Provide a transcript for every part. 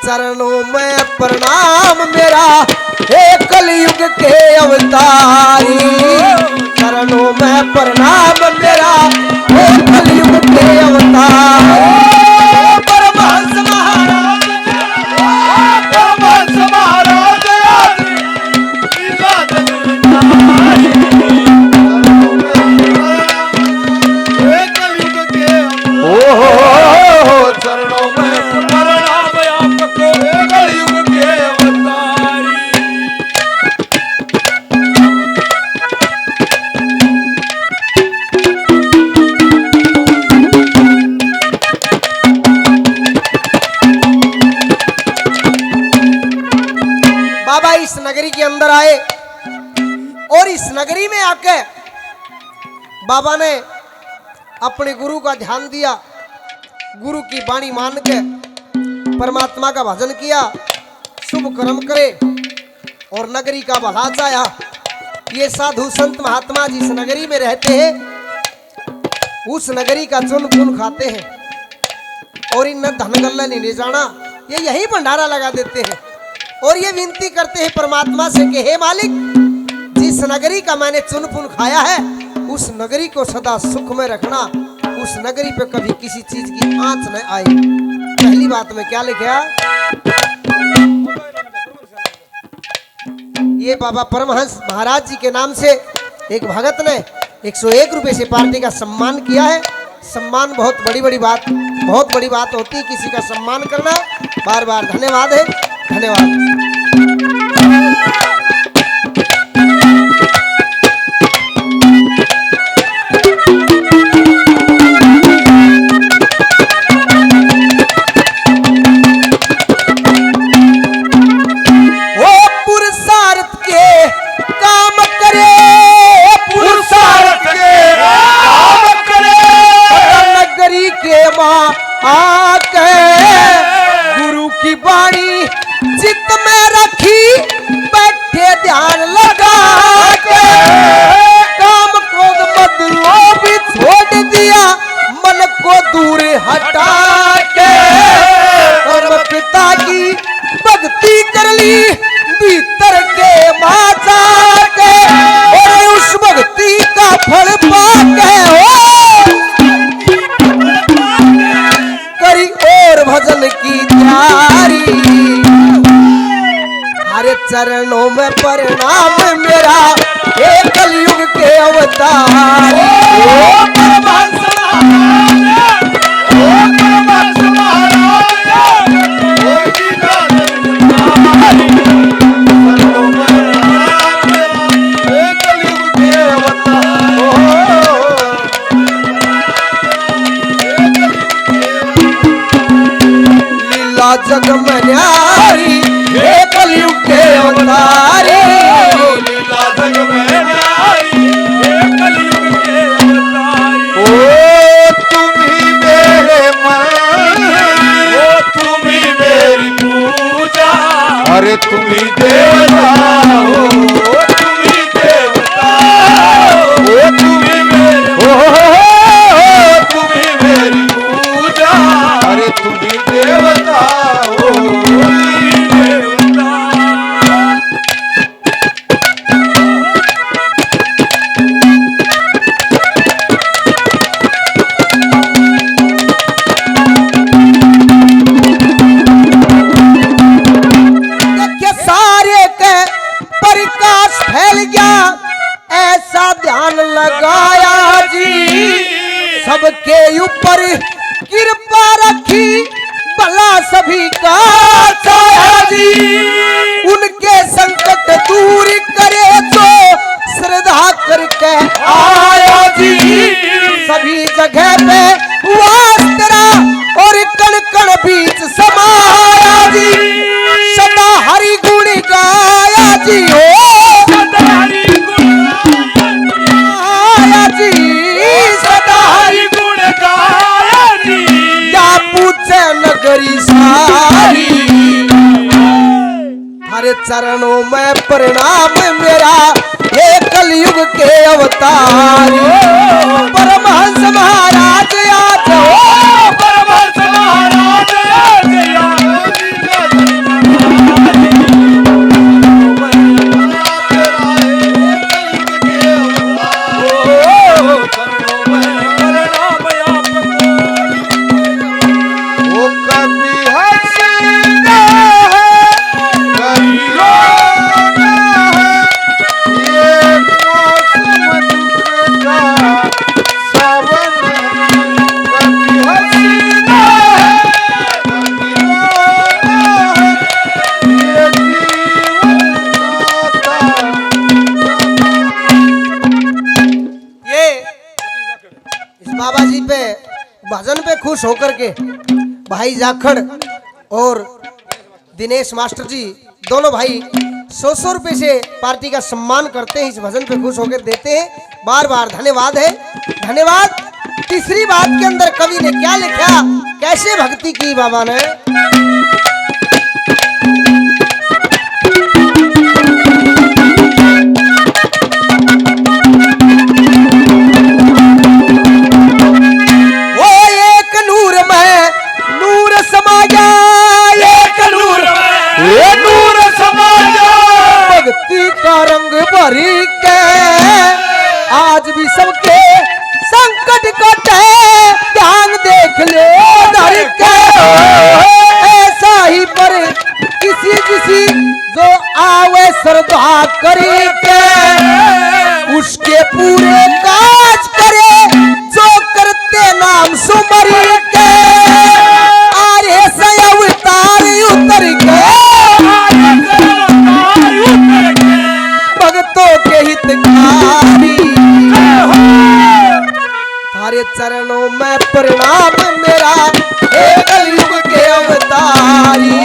चरणों में प्रणाम मेरा हे कलयुग के अवतारी। चरणों में प्रणाम मेरा हे कलयुग के अवतारी। परमहंस महाराज चरणों में प्रणाम आपको कलयुग के अवतारी। बाबा इस नगरी के अंदर आए और इस नगरी में आके बाबा ने अपने गुरु का ध्यान दिया, गुरु की वाणी मान के परमात्मा का भजन किया, शुभ कर्म करे और नगरी का भला चाहा। ये साधु संत महात्मा जिस नगरी में रहते हैं उस नगरी का चुन पुन खाते हैं और इन धन गल्ला नहीं ले जाना, ये यही भंडारा लगा देते हैं और ये विनती करते हैं परमात्मा से कि हे मालिक, जिस नगरी का मैंने चुन पुन खाया है उस नगरी को सदा सुख में रखना, उस नगरी पे कभी किसी चीज की आंच न आए। पहली बात में क्या लिखा, ये बाबा परमहंस महाराज जी के नाम से एक भगत ने 101 रुपए से पार्टी का सम्मान किया है। सम्मान बहुत बड़ी बात होती है, किसी का सम्मान करना। बार बार धन्यवाद है, धन्यवाद। गुरु की वाणी चित्त में रखी, बैठे ध्यान लगा के, काम क्रोध मद लोभ छोड़ दिया, मन को दूर हटा के, और पिता की भक्ति कर ली भीतर के मां जाके, और उस भक्ति का फल पाके करी और भजन की तैयारी। हरे चरणों में प्रणाम मेरा हे कलयुग के अवतारी। जग में न्यारी हे कलयुग के अवतारी। लीला जग में न्यारी हे कलयुग के अवतारी। ओ तुम्ही मेरे मन, ओ तुम्ही मेरी पूजा, अरे तुम्ही देवता हो, तुम्ही देवता हो, तुम्ही मेरे तुम्ही मेरी पूजा, अरे तुम्ही देवता हो। देखिए सारे के प्रकाश फैल गया, ऐसा ध्यान लगाया जी, सबके ऊपर कृपा रखी, भला सभी का चाहा जी, उनके संकट दूर करे जो श्रद्धा करके आया जी, सभी जगह पे वास तेरा और कण कण बीच समाया जी, सदा हरि गुण गाया जी, ओ सदा हरि गुण गाया जी, सदा हरि गुण गाया जी, या पूछे नगरी सारी। हरे चरणों में प्रणाम मेरा हे कलयुग के अवतारी। परमहंस महाराज आज हो, परमहंस महाराज आज खुश होकर के भाई जाखड़ और दिनेश मास्टर जी दोनों भाई 100 रुपए से पार्टी का सम्मान करते हैं, इस भजन पे खुश होकर देते हैं। बार बार धन्यवाद है, धन्यवाद। तीसरी बात के अंदर कवि ने क्या लिखा, कैसे भक्ति की बाबा ने। वो एक नूर में नूर समा गया, एक नूर में ये नूर समाजा भक्ति का रंग भरी के आज भी सबके संकट कटे, ध्यान देख ले धर के। ऐसा ही पर किसी किसी जो आवे श्रद्धा करी के, उसके पूरे काज करे जो करते नाम सुमरी के। आरे से अवतार उतर के भक्तों के हितकारी, तारे चरणों में प्रणाम मेरा, हे कलयुग के अवतारी।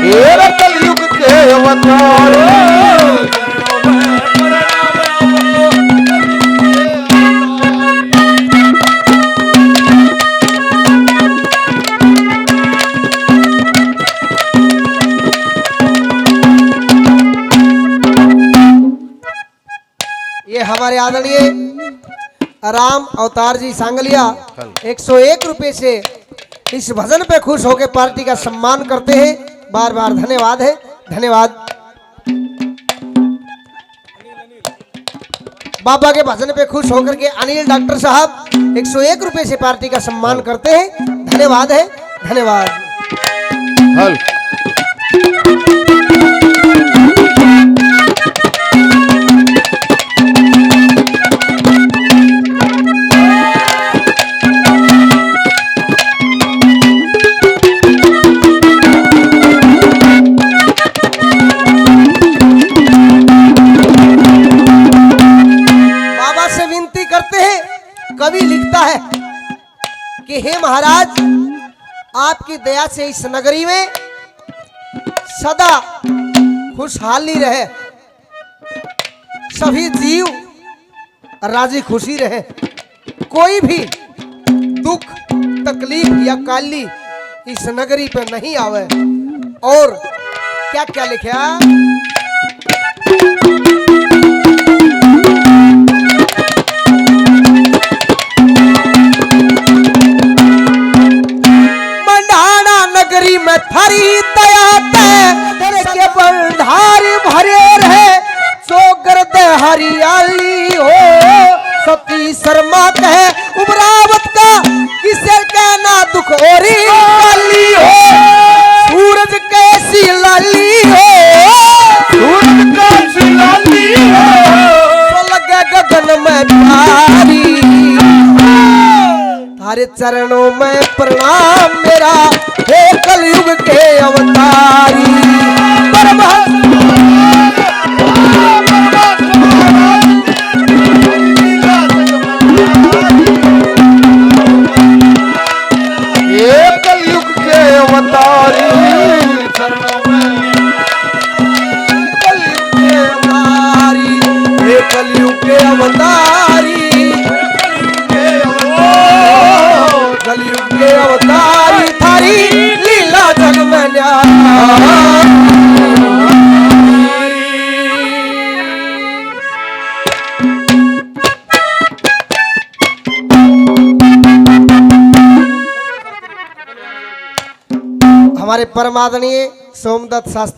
ये कलयुग के अवतार ये हमारे आदरणीय राम अवतार जी सांगलिया 101 रुपए से इस भजन पे खुश होकर पार्टी का सम्मान करते हैं। बार बार धन्यवाद है, धन्यवाद। बाबा के भजन पे खुश होकर के अनिल डॉक्टर साहब 101 रुपए से पार्टी का सम्मान करते हैं। धन्यवाद है, धन्यवाद। हल बाबा से विनती करते हैं। कवि लिखता है कि हे महाराज, आपकी दया से इस नगरी में सदा खुशहाली रहे, सभी जीव राजी खुशी रहे, कोई भी दुख तकलीफ या काली इस नगरी पे नहीं आवे। और क्या क्या लिखा, नगरी में थारी दया के बंधार भरे रहे, चौगर्द हरियाली हो। सती शर्मा कहे उमरावत का, किसे कहना दुख और काली हो। सूरज कैसी लाली हो, सूरज कैसी लाली हो, तो लगे गगन में प्यारी। तारे चरणों में प्रणाम मेरा, हे कलयुग के अवतारी। ये कलयुग के अवतारी कलयुग के अवतारी, हे कलयुग के अवतारी, कलयुग के अवतारी। थारी लीला जग में न्यारी। हमारे परम आदरणीय सोमदत्त शास्त्री